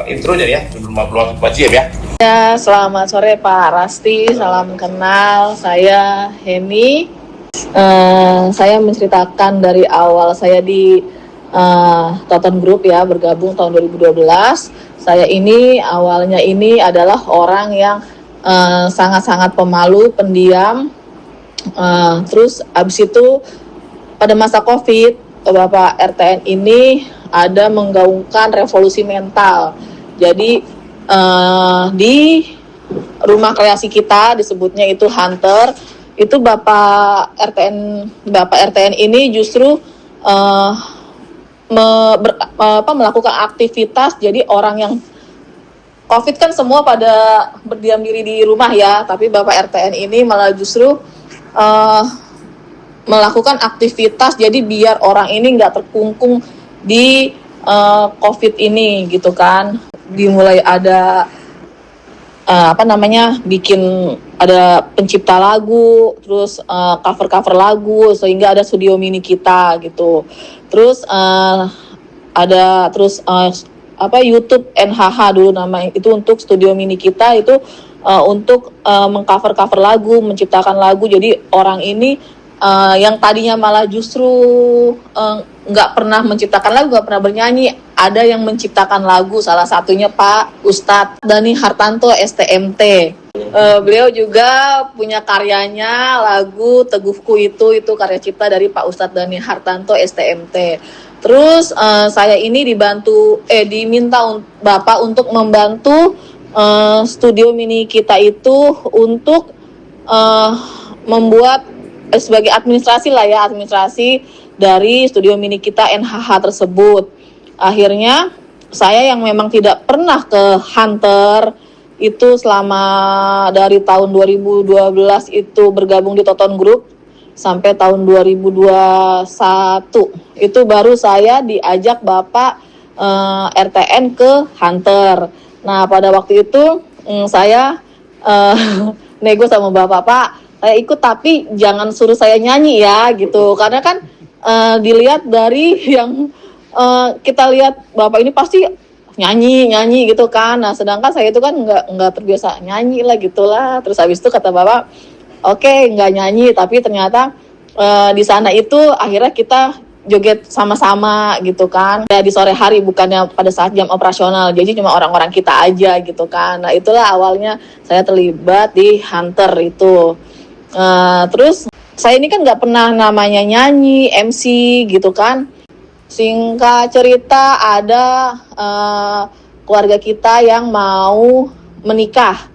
intronya ya, belum wajib ya. Ya, selamat sore Pak Rasti, salam kenal. Saya Heni. Saya menceritakan dari awal saya di Toton Group ya, bergabung tahun 2012. Saya ini awalnya ini adalah orang yang sangat-sangat pemalu, pendiam. Terus abis itu pada masa COVID, Bapak RTN ini ada menggaungkan revolusi mental. Jadi di rumah kreasi kita disebutnya itu Hunter, itu Bapak RTN ini justru melakukan aktivitas. Jadi orang yang COVID kan semua pada berdiam diri di rumah ya, tapi Bapak RTN ini malah justru melakukan aktivitas, jadi biar orang ini nggak terkungkung di COVID ini gitu kan. Dimulai ada bikin ada pencipta lagu, terus cover lagu, sehingga ada studio mini kita gitu. Terus ada terus YouTube NHH dulu namanya, itu untuk studio mini kita itu untuk mengcover lagu, menciptakan lagu. Jadi orang ini yang tadinya malah justru nggak pernah menciptakan lagu, nggak pernah bernyanyi, ada yang menciptakan lagu, salah satunya Pak Ustadz Dhani Hartanto STMT. Beliau juga punya karyanya lagu Teguhku itu karya cipta dari Pak Ustadz Dhani Hartanto STMT. Terus saya ini diminta Bapak untuk membantu studio mini kita itu untuk membuat sebagai administrasi dari studio mini kita NHH tersebut. Akhirnya saya yang memang tidak pernah ke Hunter itu selama dari tahun 2012 itu bergabung di Toton Group sampai tahun 2021 itu baru saya diajak Bapak RTN ke Hunter. Nah pada waktu itu saya nego sama Bapak, Pak saya ikut tapi jangan suruh saya nyanyi ya gitu, karena kan dilihat dari yang kita lihat Bapak ini pasti nyanyi gitu kan. Nah sedangkan saya itu kan nggak terbiasa nyanyi lah gitulah. Terus habis itu kata Bapak, oke, nggak nyanyi, tapi ternyata di sana itu akhirnya kita joget sama-sama gitu kan ya, di sore hari, bukannya pada saat jam operasional, jadi cuma orang-orang kita aja gitu kan. Nah itulah awalnya saya terlibat di Hunter itu. Terus saya ini kan nggak pernah namanya nyanyi, MC gitu kan. Singkat cerita ada keluarga kita yang mau menikah.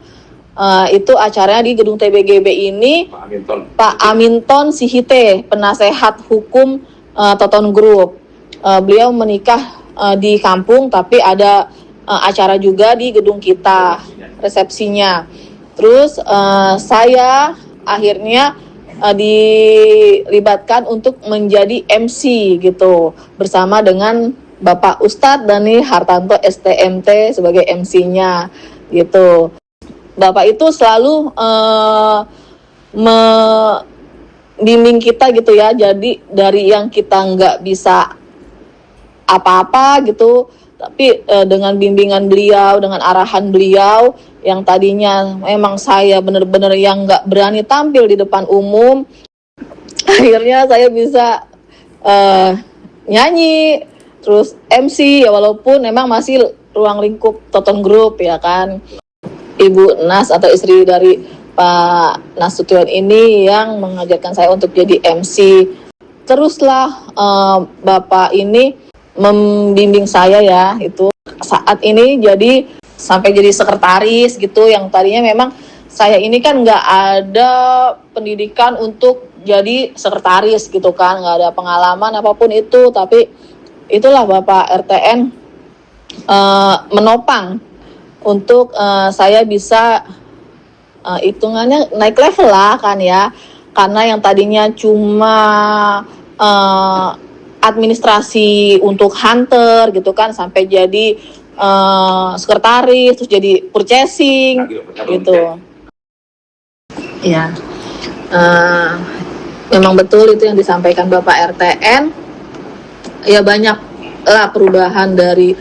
Itu acaranya di gedung TBGB ini. Pak Aminton Sihite, penasehat hukum Toton Group. Beliau menikah di kampung, tapi ada acara juga di gedung kita, resepsinya. Terus saya akhirnya dilibatkan untuk menjadi MC gitu bersama dengan Bapak Ustadz Dhani Hartanto STMT sebagai MC-nya gitu. Bapak itu selalu membimbing kita gitu ya. Jadi dari yang kita nggak bisa apa-apa gitu, tapi dengan bimbingan beliau, dengan arahan beliau, yang tadinya memang saya benar-benar yang nggak berani tampil di depan umum, akhirnya saya bisa nyanyi, terus MC ya, walaupun memang masih ruang lingkup Toton Group ya kan. Ibu Nas atau istri dari Pak Nasution ini yang mengajarkan saya untuk jadi MC. Teruslah Bapak ini membimbing saya ya, itu saat ini sampai jadi sekretaris gitu. Yang tadinya memang saya ini kan nggak ada pendidikan untuk jadi sekretaris gitu kan, nggak ada pengalaman apapun itu, tapi itulah Bapak RTN menopang untuk saya bisa hitungannya naik level lah kan ya, karena yang tadinya cuma administrasi untuk Hunter gitu kan, sampai jadi sekretaris, terus jadi purchasing gitu. Ya, memang betul itu yang disampaikan Bapak RTN. Ya banyak lah perubahan dari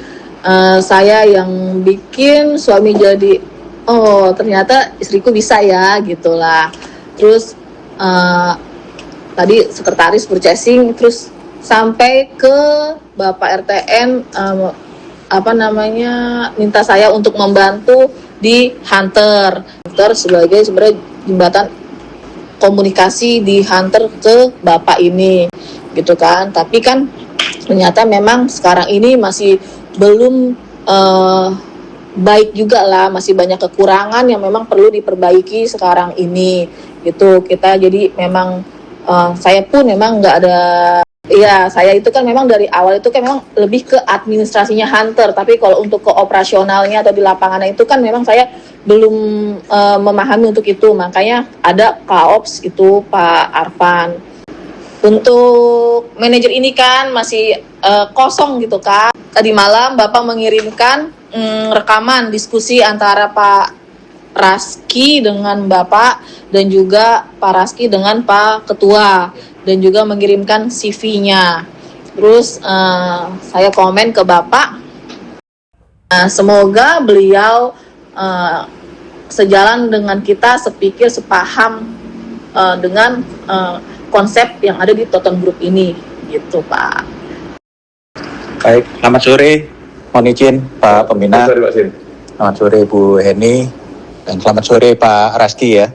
saya yang bikin suami jadi oh ternyata istriku bisa ya gitulah. Terus tadi sekretaris purchasing, terus sampai ke Bapak RTN minta saya untuk membantu di Hunter sebagai sebenarnya jembatan komunikasi di Hunter ke Bapak ini gitu kan. Tapi kan ternyata memang sekarang ini masih belum baik juga lah, masih banyak kekurangan yang memang perlu diperbaiki sekarang ini gitu. Kita jadi memang saya pun memang nggak ada, ya saya itu kan memang dari awal itu kan memang lebih ke administrasinya Hunter, tapi kalau untuk ke operasionalnya atau di lapangannya itu kan memang saya belum memahami untuk itu. Makanya ada Kaops itu Pak Arfan. Untuk manajer ini kan masih kosong gitu kan. Tadi malam Bapak mengirimkan rekaman diskusi antara Pak Raski dengan Bapak dan juga Pak Raski dengan Pak Ketua, dan juga mengirimkan CV-nya. Terus saya komen ke Bapak, semoga beliau sejalan dengan kita, sepikir, sepaham dengan konsep yang ada di Toton Group ini, gitu Pak. Baik, selamat sore. Mohon izin Pak Pembina. Selamat sore Bu Heni, dan selamat sore Pak Raski ya.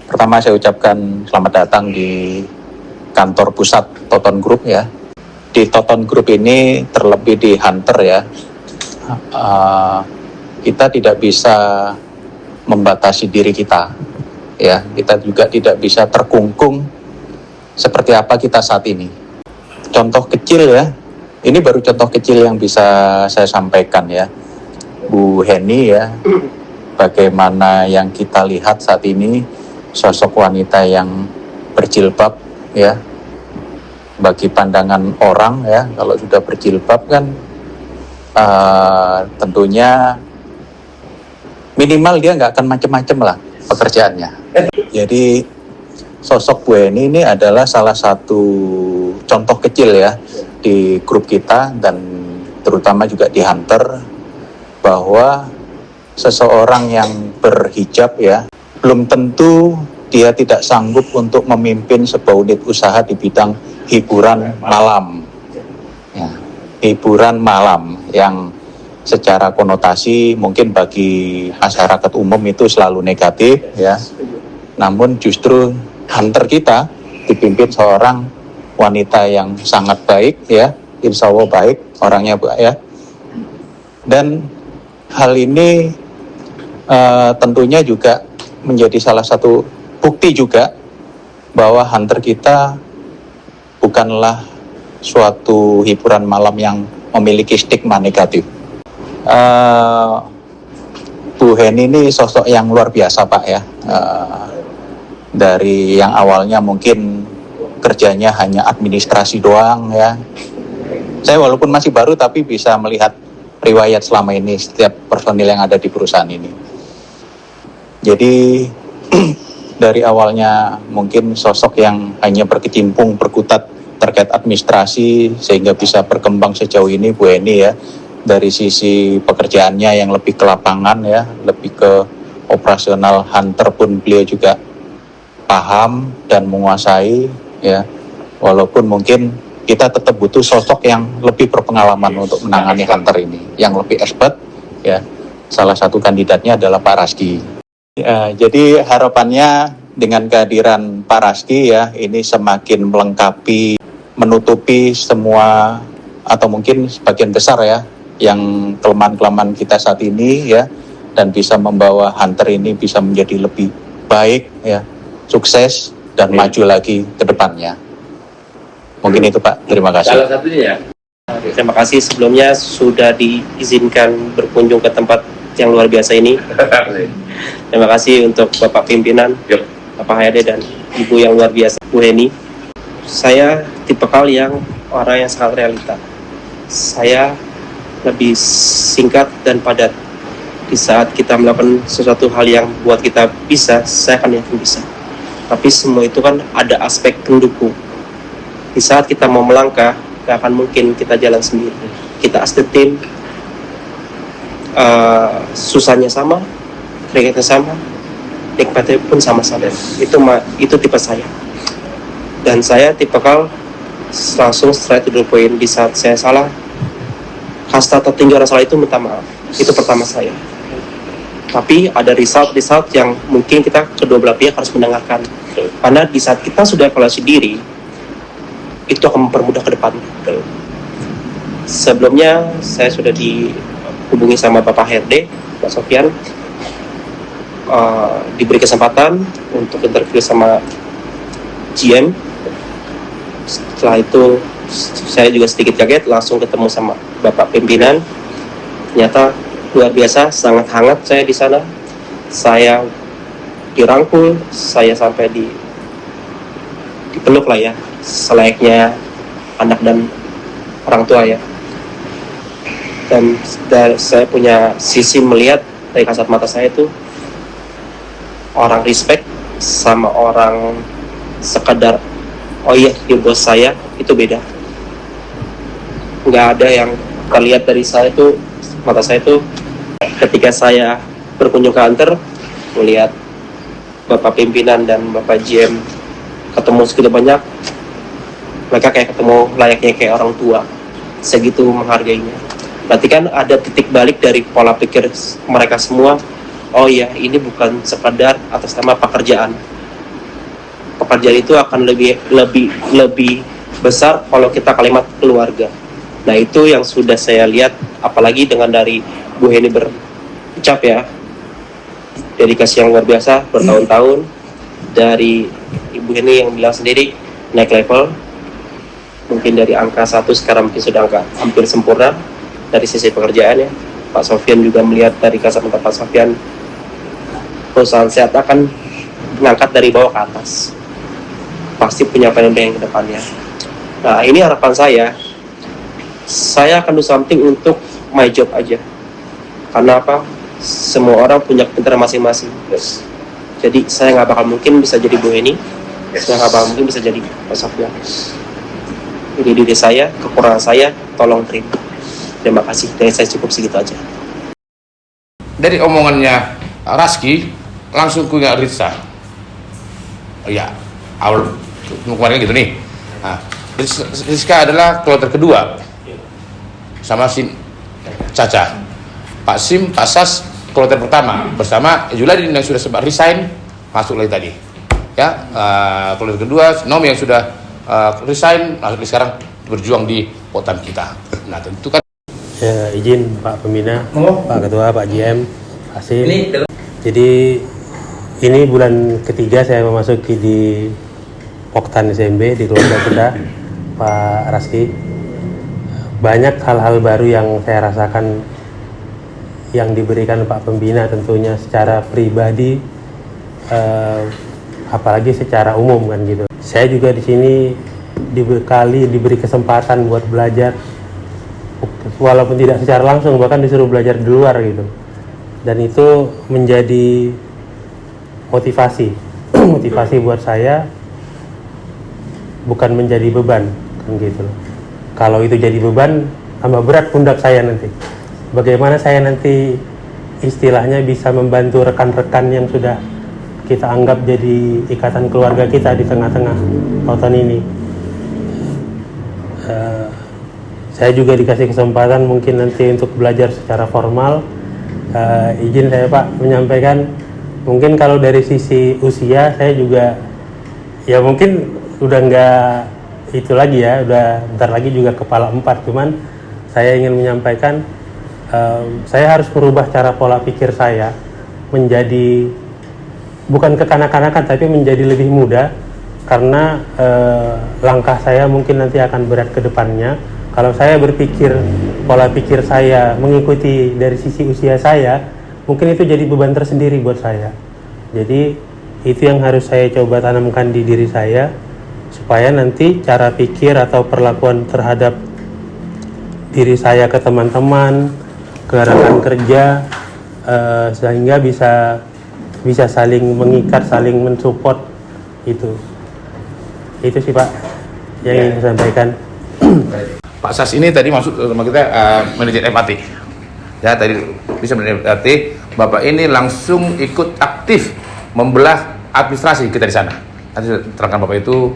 Pertama saya ucapkan selamat datang di kantor pusat Toton Group ya. Di Toton Group ini terlebih di Hunter ya, kita tidak bisa membatasi diri kita ya. Kita juga tidak bisa terkungkung seperti apa kita saat ini. Contoh kecil ya, ini baru contoh kecil yang bisa saya sampaikan ya Bu Heni ya, bagaimana yang kita lihat saat ini sosok wanita yang berjilbab ya. Bagi pandangan orang ya, kalau sudah berjilbab kan tentunya minimal dia nggak akan macem-macem lah pekerjaannya. Jadi sosok Bu Heni ini adalah salah satu contoh kecil ya di grup kita, dan terutama juga di Hunter, bahwa seseorang yang berhijab ya belum tentu dia tidak sanggup untuk memimpin sebuah unit usaha di bidang hiburan malam ya, hiburan malam yang secara konotasi mungkin bagi masyarakat umum itu selalu negatif ya. Namun justru Hunter kita dipimpin seorang wanita yang sangat baik ya, insya Allah baik orangnya Bu ya. Dan hal ini tentunya juga menjadi salah satu bukti juga bahwa Hunter kita bukanlah suatu hiburan malam yang memiliki stigma negatif. Bu Heni ini sosok yang luar biasa Pak ya. Dari yang awalnya mungkin kerjanya hanya administrasi doang ya. Saya walaupun masih baru tapi bisa melihat riwayat selama ini setiap personil yang ada di perusahaan ini. Jadi dari awalnya mungkin sosok yang hanya berkecimpung, berkutat terkait administrasi sehingga bisa berkembang sejauh ini Bu Heni ya. Dari sisi pekerjaannya yang lebih ke lapangan ya, lebih ke operasional Hunter pun beliau juga paham dan menguasai ya. Walaupun mungkin kita tetap butuh sosok yang lebih berpengalaman untuk menangani Hunter ini, yang lebih expert ya. Salah satu kandidatnya adalah Pak Raski. Ya, jadi harapannya dengan kehadiran Pak Raski ya, ini semakin melengkapi, menutupi semua atau mungkin sebagian besar ya yang kelemahan-kelemahan kita saat ini ya, dan bisa membawa Hunter ini bisa menjadi lebih baik ya, sukses dan maju lagi ke depannya. Mungkin itu Pak, terima kasih. Salah satunya ya. Terima kasih sebelumnya sudah diizinkan berkunjung ke tempat yang luar biasa ini. Terima kasih untuk Bapak Pimpinan, Bapak Hayade dan Ibu yang luar biasa, Bu Heni. Saya tipikal yang orang yang sangat realita. Saya lebih singkat dan padat. Di saat kita melakukan sesuatu hal yang buat kita bisa, saya akan yakin bisa. Tapi semua itu kan ada aspek pendukung. Di saat kita mau melangkah, gak akan mungkin kita jalan sendiri. Kita as the team, susahnya sama, keringatnya sama, nikmatnya pun sama-sama. Itu tipe saya. Dan saya tipikal langsung straight to the point. Di saat saya salah, kasta tertinggi orang salah itu minta maaf. Itu pertama saya. Tapi ada result yang mungkin kita kedua belah pihak harus mendengarkan. Karena di saat kita sudah evaluasi diri, itu akan mempermudah ke depan. Sebelumnya saya sudah dihubungi sama Bapak HRD, Pak Sofyan, diberi kesempatan untuk interview sama GM. Setelah itu saya juga sedikit kaget, langsung ketemu sama Bapak pimpinan. Ternyata luar biasa, sangat hangat saya di sana. Saya dirangkul, saya sampai dipeluk lah ya, selayaknya anak dan orang tua ya. Dan saya punya sisi melihat dari kasat mata saya itu, orang respect sama orang sekadar oh iya ini bos saya, itu beda. Nggak ada yang terlihat dari saya itu, mata saya itu ketika saya berkunjung ke kantor, melihat Bapak pimpinan dan Bapak GM ketemu segitu banyak, mereka kayak ketemu layaknya kayak orang tua, segitu menghargainya. Berarti kan ada titik balik dari pola pikir mereka semua. Oh iya, ini bukan sekadar atas nama pekerjaan. Pekerjaan itu akan lebih besar kalau kita kalimat keluarga. Nah itu yang sudah saya lihat, apalagi dengan dari Bu Heni berucap ya, dedikasi yang luar biasa bertahun-tahun. Dari Ibu Heni yang bilang sendiri naik level, mungkin dari angka 1 sekarang mungkin sudah angka hampir sempurna dari sisi pekerjaan ya. Pak Sofyan juga melihat dari kasat mata Pak Sofyan, perusahaan sehat akan mengangkat dari bawah ke atas, pasti punya plan yang ke depannya. Nah ini harapan saya akan do something untuk my job aja. Karena apa? Semua orang punya kepintaran masing-masing. Jadi saya nggak bakal mungkin bisa jadi Bu Heni, saya nggak bakal mungkin bisa jadi Pak Sofyan. Ini diri saya, kekurangan saya, tolong terima. Terima kasih, dari saya cukup segitu aja. Dari omongannya Raski, langsung ku ingat Ritsa. Oh iya, awal kemarin gitu nih. Nah, Rizka adalah kloter kedua sama Sin Caca. Pak Sim, Pak Sas kloter pertama bersama Juladin yang sudah sempat resign masuk lagi tadi. Ya, kloter kedua Nom yang sudah resign masuk sekarang berjuang di potan kita. Nah, tentu kan ya, izin Pak Pembina, Pak Ketua, Pak GM, Asim. Jadi ini bulan ketiga saya memasuki di Poktan SMB di keluarga kita, Pak Raski. Banyak hal-hal baru yang saya rasakan yang diberikan Pak Pembina tentunya secara pribadi, apalagi secara umum kan gitu. Saya juga di sini diberi kesempatan buat belajar, walaupun tidak secara langsung, bahkan disuruh belajar di luar gitu. Dan itu menjadi motivasi buat saya, bukan menjadi beban kan gitu. Kalau itu jadi beban, tambah berat pundak saya nanti. Bagaimana saya nanti istilahnya bisa membantu rekan-rekan yang sudah kita anggap jadi ikatan keluarga kita di tengah-tengah lautan ini. Saya juga dikasih kesempatan mungkin nanti untuk belajar secara formal. Izin saya Pak menyampaikan, mungkin kalau dari sisi usia saya juga ya mungkin udah nggak itu lagi ya, udah bentar lagi juga kepala 4, cuman saya ingin menyampaikan saya harus merubah cara pola pikir saya menjadi bukan kekanak-kanakan tapi menjadi lebih muda, karena langkah saya mungkin nanti akan berat ke depannya. Kalau saya berpikir, pola pikir saya mengikuti dari sisi usia saya, mungkin itu jadi beban tersendiri buat saya. Jadi itu yang harus saya coba tanamkan di diri saya, supaya nanti cara pikir atau perlakuan terhadap diri saya ke teman-teman, ke rekan kerja, sehingga bisa saling mengikat, saling mensupport. Itu sih Pak yang ingin saya sampaikan. Pak Sas ini tadi masuk sama kita manajer empati. Ya, tadi bisa berarti Bapak ini langsung ikut aktif membelah administrasi kita di sana. Nanti terangkan Bapak itu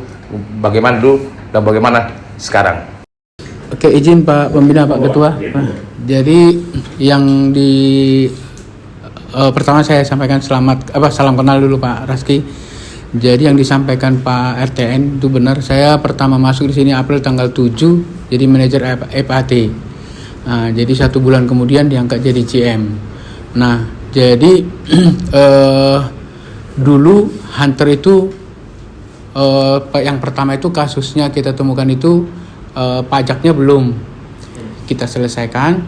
bagaimana dulu dan bagaimana sekarang. Oke, izin Pak Pembina, Pak Ketua. Jadi yang pertama saya sampaikan salam kenal dulu Pak Raski. Jadi yang disampaikan Pak RTN itu benar. Saya pertama masuk di sini April tanggal 7 jadi manajer FAT. Nah, jadi 1 bulan kemudian diangkat jadi GM. Nah, jadi dulu Hunter itu yang pertama itu kasusnya kita temukan itu pajaknya belum kita selesaikan.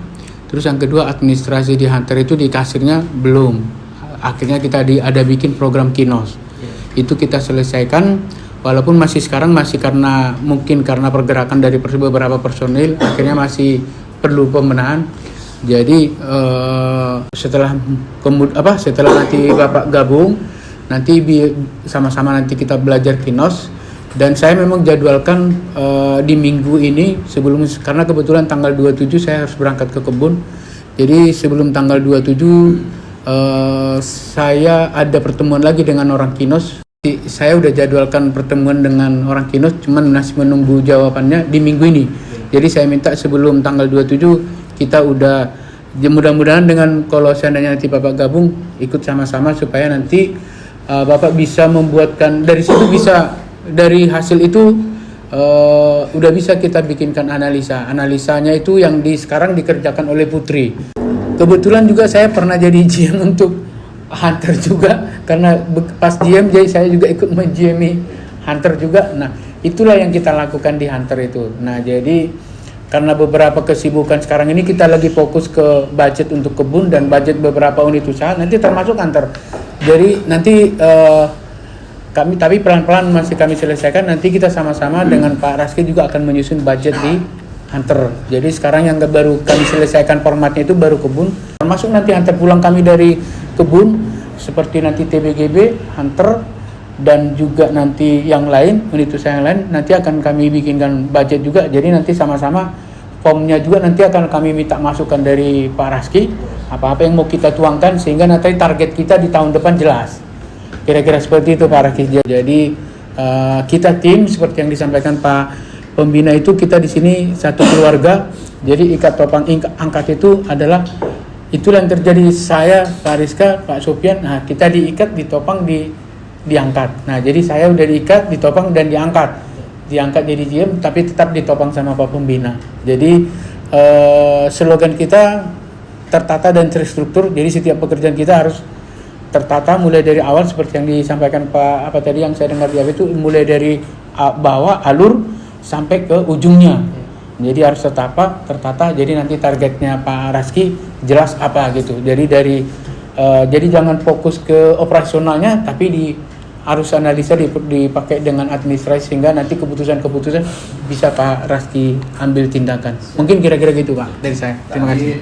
Terus yang kedua administrasi di Hunter itu di kasirnya belum. Akhirnya kita ada bikin program Kinos. Itu kita selesaikan walaupun sekarang masih mungkin karena pergerakan dari beberapa personil akhirnya masih perlu pembenahan. Jadi setelah nanti Bapak gabung nanti sama-sama nanti kita belajar Kinos dan saya memang jadwalkan di minggu ini karena kebetulan tanggal 27 saya harus berangkat ke kebun. Jadi sebelum tanggal 27 saya ada pertemuan lagi dengan orang Kinos. Saya udah jadwalkan pertemuan dengan orang Kinos, cuman masih menunggu jawabannya di minggu ini. Jadi saya minta sebelum tanggal 27 kita udah, mudah-mudahan dengan kalau seandainya nanti Bapak gabung ikut sama-sama supaya nanti Bapak bisa membuatkan dari situ dari hasil itu udah bisa kita bikinkan analisanya itu yang sekarang dikerjakan oleh Putri. Kebetulan juga saya pernah jadi GM untuk Hunter juga karena pas GM jadi saya juga ikut men-GM Hunter juga. Nah, itulah yang kita lakukan di Hunter itu. Nah, jadi karena beberapa kesibukan sekarang ini kita lagi fokus ke budget untuk kebun dan budget beberapa unit usaha nanti termasuk Hunter. Jadi nanti kami tapi pelan-pelan masih kami selesaikan, nanti kita sama-sama dengan Pak Raski juga akan menyusun budget di Hunter. Jadi sekarang yang baru kami selesaikan formatnya itu baru kebun, termasuk nanti Hunter pulang kami dari kebun seperti nanti TBGB, Hunter dan juga nanti yang lain, unit usaha yang lain nanti akan kami bikinkan budget juga. Jadi nanti sama-sama formnya juga nanti akan kami minta masukan dari Pak Raski apa-apa yang mau kita tuangkan sehingga nanti target kita di tahun depan jelas. Kira-kira seperti itu Pak Raski. Jadi kita tim seperti yang disampaikan Pak Pembina itu kita di sini satu keluarga. Jadi ikat topang angkat itu adalah itulah yang terjadi saya, Pak Rizka, Pak Sofian. Nah, kita diikat, ditopang, diangkat. Nah, jadi saya udah diikat, ditopang dan diangkat. Diangkat jadi GM tapi tetap ditopang sama Pak Pembina. Jadi slogan kita tertata dan terstruktur. Jadi setiap pekerjaan kita harus tertata mulai dari awal seperti yang disampaikan Pak tadi yang saya dengar di itu mulai dari bawah alur sampai ke ujungnya. Jadi harus tertata. Jadi nanti targetnya Pak Raski jelas apa gitu. Jadi jadi jangan fokus ke operasionalnya tapi harus analisa dipakai dengan administrasi sehingga nanti keputusan-keputusan bisa Pak Raski ambil tindakan. Mungkin kira-kira gitu Pak dari saya. Terima kasih.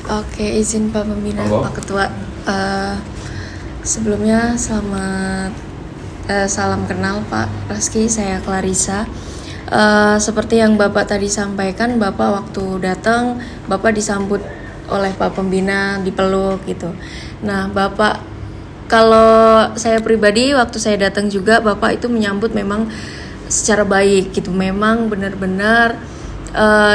Oke, izin Pak Pembina, Pak Ketua. Sebelumnya salam kenal Pak Raski, saya Clarissa. Seperti yang Bapak tadi sampaikan, Bapak waktu datang, Bapak disambut oleh Pak Pembina, dipeluk gitu. Nah, Bapak, kalau saya pribadi waktu saya datang juga, Bapak itu menyambut memang secara baik gitu. Memang benar-benar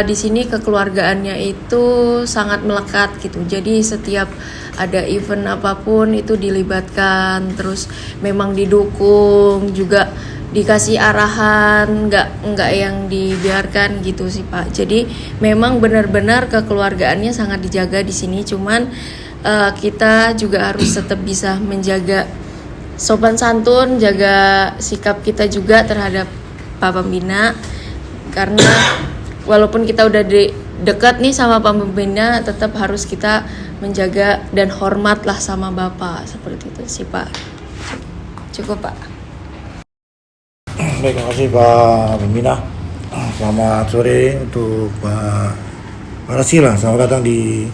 di sini kekeluargaannya itu sangat melekat gitu. Jadi setiap ada event apapun itu dilibatkan, terus memang didukung juga, dikasih arahan, nggak yang dibiarkan gitu sih Pak. Jadi memang benar-benar kekeluargaannya sangat dijaga di sini. Cuman kita juga harus tetap bisa menjaga sopan santun, jaga sikap kita juga terhadap Pak Pembina, karena walaupun kita udah dekat nih sama Pak Pembina, tetap harus kita menjaga dan hormatlah sama Bapak, seperti itu sih Pak. Cukup Pak. Baik, terima kasih Pak Pembina. Selamat sore untuk Pak Raski lah. Selamat datang di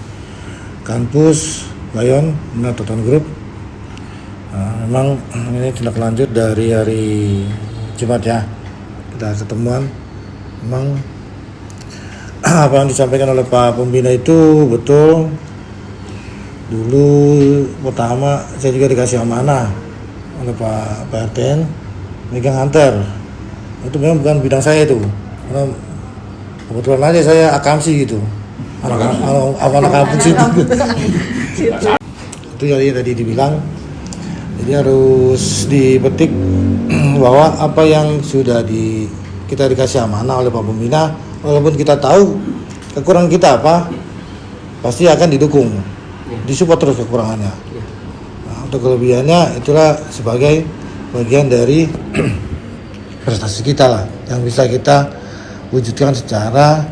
kampus Lion Toton Group. Memang ini tindak lanjut dari hari Jumat ya. Kita ketemuan. Memang apa yang disampaikan oleh Pak Pembina itu betul. Dulu pertama saya juga dikasih amanah oleh Pak RTN megang hunter. Itu memang bukan bidang saya itu. Karena kebetulan aja saya akamsi gitu. Anak kampung situ. Itu yang tadi dibilang. Jadi harus dipetik bahwa apa yang sudah kita dikasih amanah oleh Pak Pembina, walaupun kita tahu kekurangan kita apa, pasti akan didukung, disupport terus kekurangannya. Nah, untuk kelebihannya itulah sebagai bagian dari prestasi kita lah, yang bisa kita wujudkan secara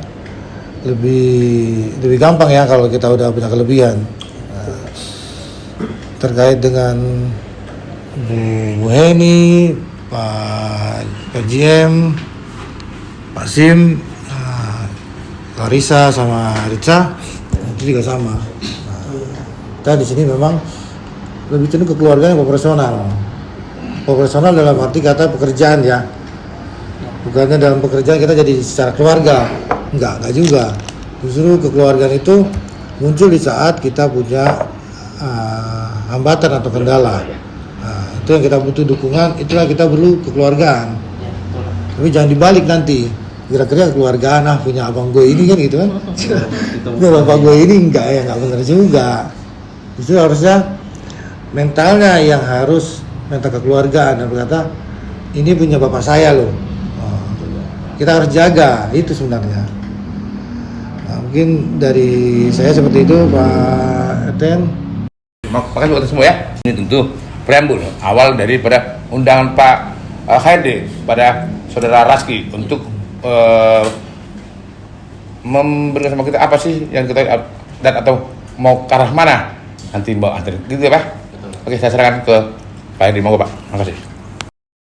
lebih gampang ya kalau kita udah punya kelebihan. Nah, terkait dengan Bu Heni, Pak GM, Pak Sim, Clarissa sama Rica itu juga sama. Nah, kita di sini memang lebih cenderung ke keluarga yang profesional. Profesional dalam arti kata pekerjaan ya. Bukannya dalam pekerjaan kita jadi secara keluarga. Enggak juga. Justru kekeluargaan itu muncul di saat kita punya hambatan atau kendala. Nah, itu yang kita butuh dukungan, itulah kita perlu kekeluargaan. Tapi jangan dibalik nanti. Kira-kira kekeluargaan punya abang gue ini kan gitu kan. Nah, bapak gue ini enggak benar juga. Justru harusnya mentalnya yang harus mental kekeluargaan dan berkata ini punya bapak saya loh. Kita harus jaga itu sebenarnya. Nah, mungkin dari saya seperti itu Pak Eten. Makasih buat semua ya. Ini tentu preambul awal daripada undangan Pak HRD pada Saudara Raski untuk memberikan sama kita apa sih yang kita dan atau mau ke arah mana nanti Mbak Antar gitu ya Pak. Oke, saya serahkan ke Pak HRD, monggo Pak. Makasih.